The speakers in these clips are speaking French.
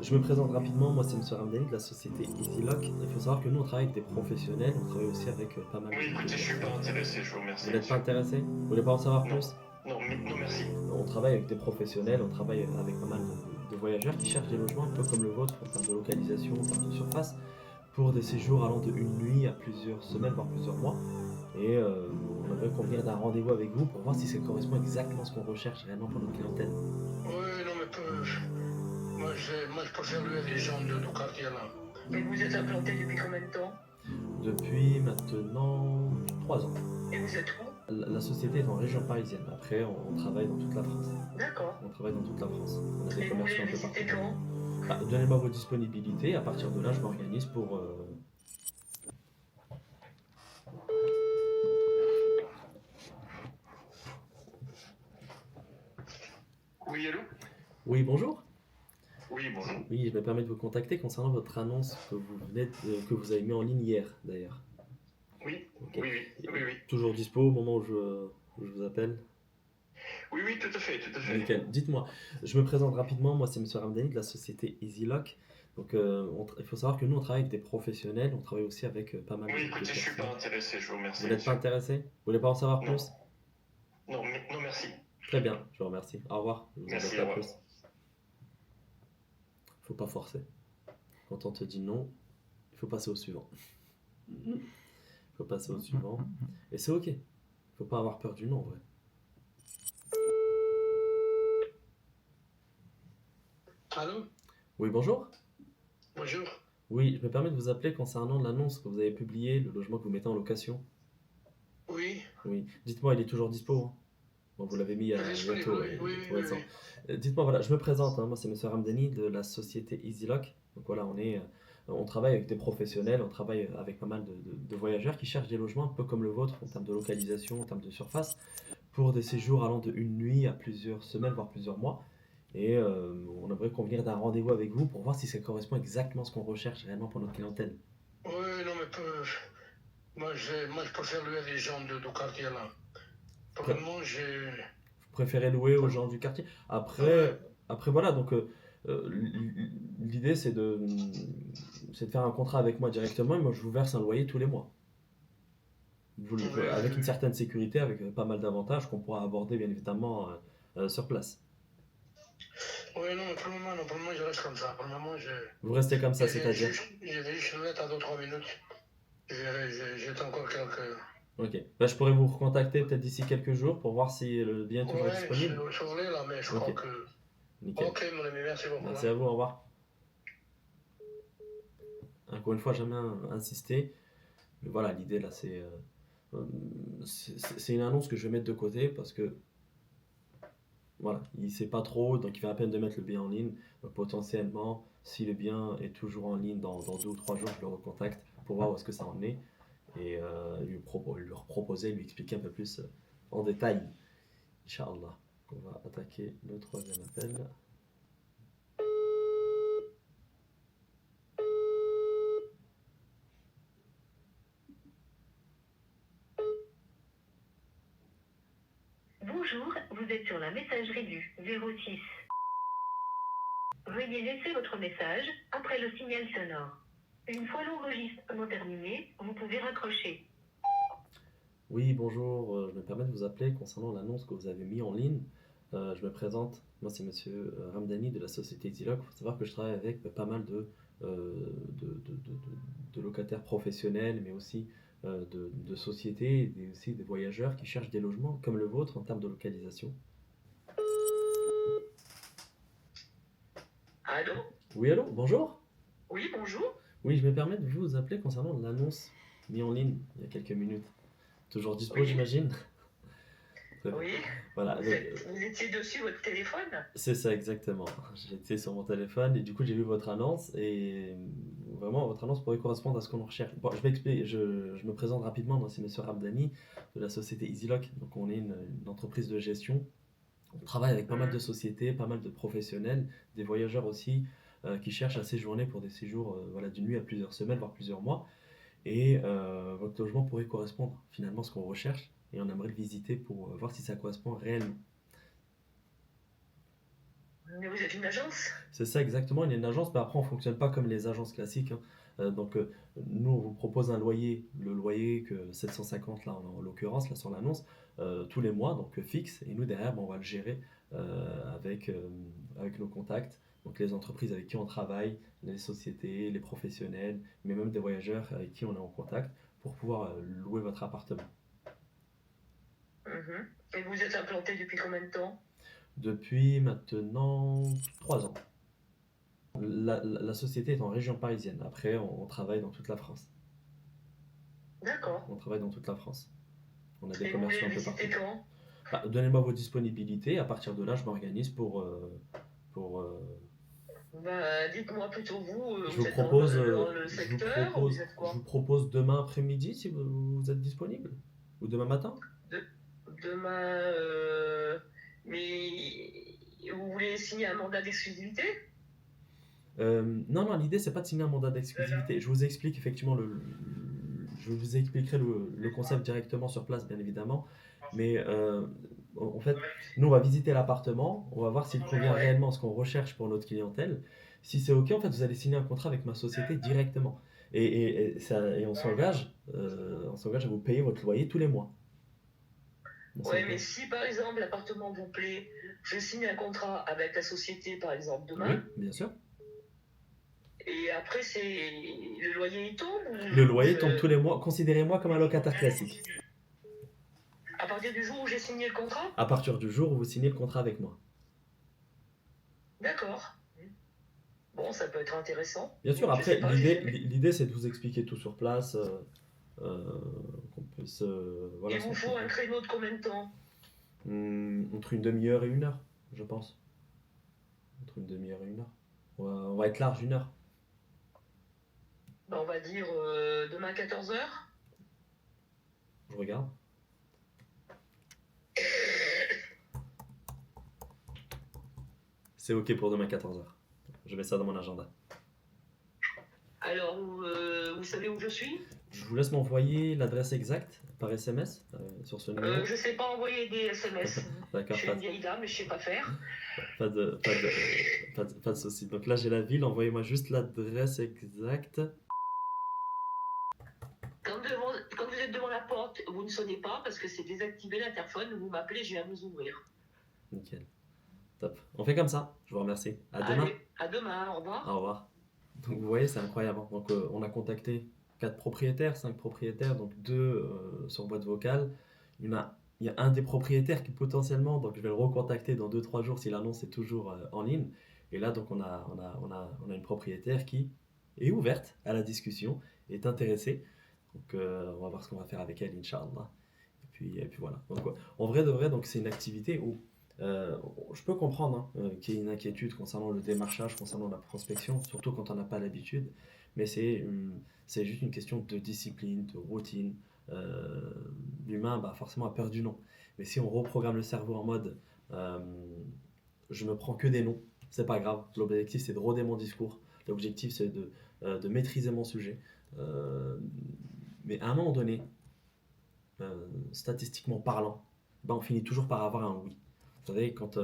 Je me présente rapidement, moi c'est Monsieur Ramdani de la société EasyLock. Il faut savoir que nous on travaille avec des professionnels, on travaille aussi avec pas mal Oui, de écoutez, je suis pas personnes. intéressé, je vous Vous remercie, n'êtes pas monsieur. intéressé? Vous voulez pas en savoir Non, plus? non, non, merci. On travaille avec des professionnels, on travaille avec pas mal de voyageurs qui cherchent des logements un peu comme le vôtre en termes de localisation, en termes de surface, pour des séjours allant de une nuit à plusieurs semaines, voire plusieurs mois. Et on aimerait convenir d'un rendez-vous avec vous pour voir si ça correspond exactement à ce qu'on recherche réellement pour notre clientèle. Oui, non, mais moi, je préfère les gens de nos quartiers là. Et vous êtes implanté depuis combien de temps? Depuis maintenant 3 ans. Et vous êtes où? La société est en région parisienne. Après, on travaille dans toute la France. D'accord. On travaille dans toute la France. On a des Et vous voulez commerciaux un le peu partout. visiter quand? Donnez-moi vos disponibilités. À partir de là, je m'organise pour. Oui, allô? Oui, bonjour. Oui, bonjour. Oui, je me permets de vous contacter concernant votre annonce que vous avez mis en ligne hier, d'ailleurs. Oui, Ok. oui, oui, oui, oui. Toujours dispo au moment où je vous appelle. Oui, oui, tout à fait, tout à fait. Nickel. Dites-moi, je me présente rapidement. Moi, c'est Monsieur Ramdani de la société EasyLock. Donc, il faut savoir que nous, on travaille avec des professionnels. On travaille aussi avec pas mal Oui, de écoutez, je suis personnes. pas intéressé, je vous Vous remercie, n'êtes pas monsieur. intéressé? Vous voulez pas en savoir Non, plus? non, non, merci. Très bien, je vous remercie. Au revoir, je vous embête Merci, au pas revoir. plus. Faut pas forcer. Quand on te dit non, il faut passer au suivant. Il faut passer au suivant. Et c'est ok. Faut pas avoir peur du non, en vrai. Allô? Oui, bonjour. Bonjour. Oui, je me permets de vous appeler concernant l'annonce que vous avez publiée, le logement que vous mettez en location. Oui, Oui, dites-moi, il est toujours dispo, hein? Bon, vous l'avez mis il est disponible, bientôt, oui, oui, il est tout oui, oui. récent. Dites-moi, voilà, je me présente, hein, moi c'est Monsieur Ramdani de la société EasyLock. Donc voilà, on travaille avec des professionnels, on travaille avec pas mal de voyageurs qui cherchent des logements un peu comme le vôtre en termes de localisation, en termes de surface, pour des séjours allant de une nuit à plusieurs semaines, voire plusieurs mois. Et on aimerait convenir d'un rendez-vous avec vous pour voir si ça correspond exactement à ce qu'on recherche réellement pour notre clientèle. Oui, non, mais moi, je préfère les gens de nos quartiers là. Pré- Vraiment, j'ai. Vous préférez louer aux gens du quartier. Ouais. Après voilà, donc l'idée c'est de faire un contrat avec moi directement et moi je vous verse un loyer tous les mois. Oui, oui, Avec une oui. certaine sécurité, avec pas mal d'avantages qu'on pourra aborder bien évidemment sur place. Oui, non, mais pour le moment, non, pour le moment, je reste comme ça. Pour le moment, Vous restez comme ça, c'est-à-dire. je vais juste me mettre à 2-3 minutes. J'ai encore quelques. Ok. Ben, je pourrais vous recontacter peut-être d'ici quelques jours pour voir si le bien est toujours Ouais, disponible. je voulais là, mais je Ok, crois que. nickel. Ok, mon ami, merci beaucoup, Merci hein. à vous, au revoir. Encore une fois, jamais insister. Mais voilà, l'idée là, euh, c'est une annonce que je vais mettre de côté parce que voilà, il sait pas trop, donc il fait à peine de mettre le bien en ligne. Donc potentiellement, si le bien est toujours en ligne dans 2 ou 3 jours, je le recontacte pour voir où est-ce que ça en est et lui proposer, lui expliquer un peu plus en détail. Inch'Allah. On va attaquer le troisième appel. Bonjour, vous êtes sur la messagerie du 06. Veuillez laisser votre message après le signal sonore. Une fois l'enregistrement terminé, vous pouvez raccrocher. Oui, bonjour, je me permets de vous appeler concernant l'annonce que vous avez mis en ligne. Je me présente, moi c'est Monsieur Ramdani de la société Easylock. Il faut savoir que je travaille avec pas mal de locataires professionnels, mais aussi de sociétés et aussi des voyageurs qui cherchent des logements comme le vôtre en termes de localisation. Allô? Oui, allô, bonjour. Oui, bonjour. Oui, je me permets de vous appeler concernant l'annonce mise en ligne il y a quelques minutes. Toujours dispo, Oui, j'imagine. Très bien. oui. Voilà, donc, Vous étiez dessus votre téléphone? c'est ça exactement. J'étais sur mon téléphone et du coup j'ai vu votre annonce et vraiment votre annonce pourrait correspondre à ce qu'on recherche. Bon, je m'explique, je me présente rapidement, moi c'est Monsieur Rabdani de la société EasyLock. Donc on est une entreprise de gestion. On travaille avec pas mal de sociétés, pas mal de professionnels, des voyageurs aussi qui cherchent à séjourner pour des séjours voilà, d'une nuit à plusieurs semaines, voire plusieurs mois. Et votre logement pourrait correspondre finalement à ce qu'on recherche et on aimerait le visiter pour voir si ça correspond réellement. Mais vous êtes une agence? C'est ça exactement, il y a une agence, mais après on ne fonctionne pas comme les agences classiques, hein. Nous on vous propose un loyer, le loyer que 750 là en l'occurrence, là sur l'annonce, tous les mois, donc fixe, et nous derrière on va le gérer avec nos contacts, donc les entreprises avec qui on travaille, les sociétés, les professionnels, mais même des voyageurs avec qui on est en contact pour pouvoir louer votre appartement. Mhm. Et vous êtes implanté depuis combien de temps? Depuis maintenant 3 ans. La société est en région parisienne. Après, on travaille dans toute la France. D'accord. On travaille dans toute la France. On a des Et vous voulez commerciaux un le peu partout. visiter quand? Bah, donnez-moi vos disponibilités. À partir de là, je m'organise pour. Bah, dites-moi plutôt vous, Je vous vous êtes propose, dans le je vous secteur ou vous propose, êtes je vous quoi? propose demain après-midi si vous êtes disponible. Ou demain matin. De- Demain, mais vous voulez signer un mandat d'exclusivité? Non, non, l'idée c'est pas de signer un mandat d'exclusivité. Je vous explique effectivement je vous expliquerai le concept directement sur place, bien évidemment. Mais en fait, nous on va visiter l'appartement, on va voir s'il convient Ouais. réellement à ce qu'on recherche pour notre clientèle. Si c'est ok, en fait, vous allez signer un contrat avec ma société directement. Et on s'engage à vous payer votre loyer tous les mois. On Ouais, mais s'engage. si par exemple l'appartement vous plaît, je signe un contrat avec la société par exemple demain, Oui, bien sûr. et après c'est le loyer il tombe Le ou loyer tombe tous les mois. Considérez-moi comme un locataire classique. à partir du jour où j'ai signé le contrat? À partir du jour où vous signez le contrat avec moi. D'accord. Bon, ça peut être intéressant. Bien sûr, Je sais après, pas, j'ai l'idée, jamais. l'idée c'est de vous expliquer tout sur place, euh, qu'on puisse, voilà, Il vous faut un créneau de combien de temps? entre une demi-heure et 1 heure, je pense. Entre une demi-heure et 1 heure. On va être large 1 heure. Ben, on va dire demain 14h. Je regarde. C'est ok pour demain 14 heures. Je mets ça dans mon agenda. Alors, vous savez où je suis? Je vous laisse m'envoyer l'adresse exacte par SMS sur ce numéro. Je sais pas envoyer des SMS. Je D'accord, suis une vieille dame et je sais pas faire. pas de souci. Donc là, j'ai la ville. Envoyez-moi juste l'adresse exacte. Quand vous êtes devant la porte, vous ne sonnez pas parce que c'est désactivé l'interphone. Vous m'appelez, je viens vous ouvrir. Nickel. Top. On fait comme ça. Je vous remercie. À demain. Allez, à demain, au revoir. Au revoir. Donc vous voyez, c'est incroyable, hein. Donc on a contacté 4 propriétaires, 5 propriétaires, donc 2 sur boîte vocale. Il y a un des propriétaires qui potentiellement, donc je vais le recontacter dans 2 3 jours si l'annonce est toujours en ligne. Et là, donc on a une propriétaire qui est ouverte à la discussion, est intéressée. Donc on va voir ce qu'on va faire avec elle, Inch'Allah. Et puis voilà. Donc en vrai de vrai, donc c'est une activité où euh, je peux comprendre hein, qu'il y ait une inquiétude concernant le démarchage, concernant la prospection, surtout quand on n'a pas l'habitude, mais c'est juste une question de discipline, de routine. Euh, L'humain, bah, forcément, a peur du non. Mais si on reprogramme le cerveau en mode euh, je me prends que des noms, c'est pas grave. L'objectif, c'est de roder mon discours. L'objectif, c'est de maîtriser mon sujet. Euh, mais à un moment donné, statistiquement parlant, bah, on finit toujours par avoir un oui. Vous savez, quand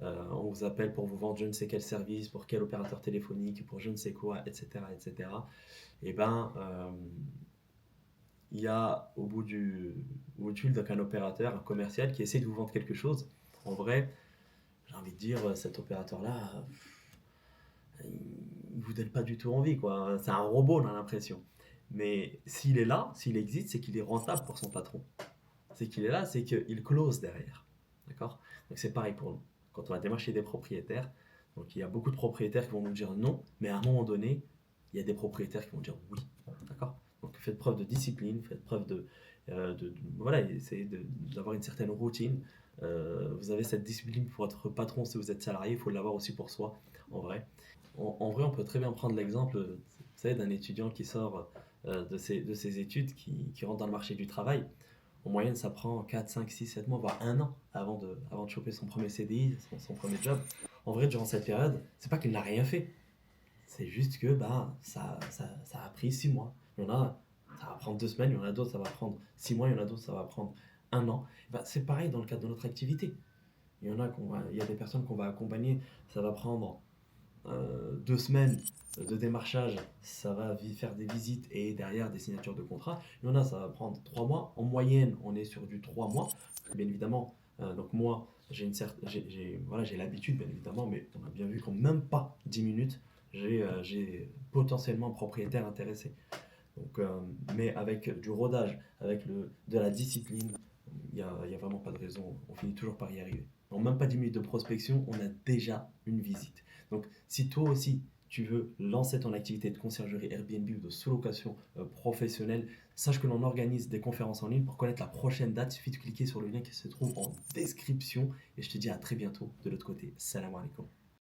on vous appelle pour vous vendre je ne sais quel service, pour quel opérateur téléphonique, pour je ne sais quoi, etc., etc., et ben, il y a au bout du fil donc un opérateur, un commercial qui essaie de vous vendre quelque chose. En vrai, j'ai envie de dire, cet opérateur-là, il vous donne pas du tout envie, quoi. C'est un robot, on a l'impression. Mais s'il est là, s'il existe, c'est qu'il est rentable pour son patron. C'est qu'il est là, c'est qu'il close derrière. D'accord? Donc c'est pareil pour nous. Quand on va démarcher des propriétaires, donc il y a beaucoup de propriétaires qui vont nous dire non, mais à un moment donné, il y a des propriétaires qui vont dire oui. D'accord? Donc faites preuve de discipline, faites preuve voilà, essayez d'avoir une certaine routine. Vous avez cette discipline pour votre patron si vous êtes salarié, il faut l'avoir aussi pour soi, en vrai. En vrai, on peut très bien prendre l'exemple, vous savez, d'un étudiant qui sort de ses études, qui rentre dans le marché du travail. En moyenne, ça prend 4 5 6 7 mois, voire 1 an avant de choper son premier CDI, son premier job. En vrai, durant cette période, c'est pas qu'il n'a rien fait. C'est juste que bah, ça a pris 6 mois. Il y en a, ça va prendre 2 semaines, il y en a d'autres, ça va prendre 6 mois, il y en a d'autres, ça va prendre 1 an. Bah, c'est pareil dans le cadre de notre activité. il y a des personnes qu'on va accompagner, ça va prendre 2 semaines de démarchage, ça va faire des visites et derrière des signatures de contrat. Il y en a, ça va prendre 3 mois. En moyenne, on est sur du 3 mois. Bien évidemment, donc moi, voilà, j'ai l'habitude, bien évidemment, mais on a bien vu qu'en même pas 10 minutes, j'ai potentiellement un propriétaire intéressé. Donc, mais avec du rodage, avec de la discipline, il y a vraiment pas de raison. On finit toujours par y arriver. En même pas 10 minutes de prospection, on a déjà une visite. Donc, si toi aussi, tu veux lancer ton activité de conciergerie Airbnb ou de sous-location professionnelle, sache que l'on organise des conférences en ligne. Pour connaître la prochaine date, il suffit de cliquer sur le lien qui se trouve en description. Et je te dis à très bientôt de l'autre côté. Salam alaikum.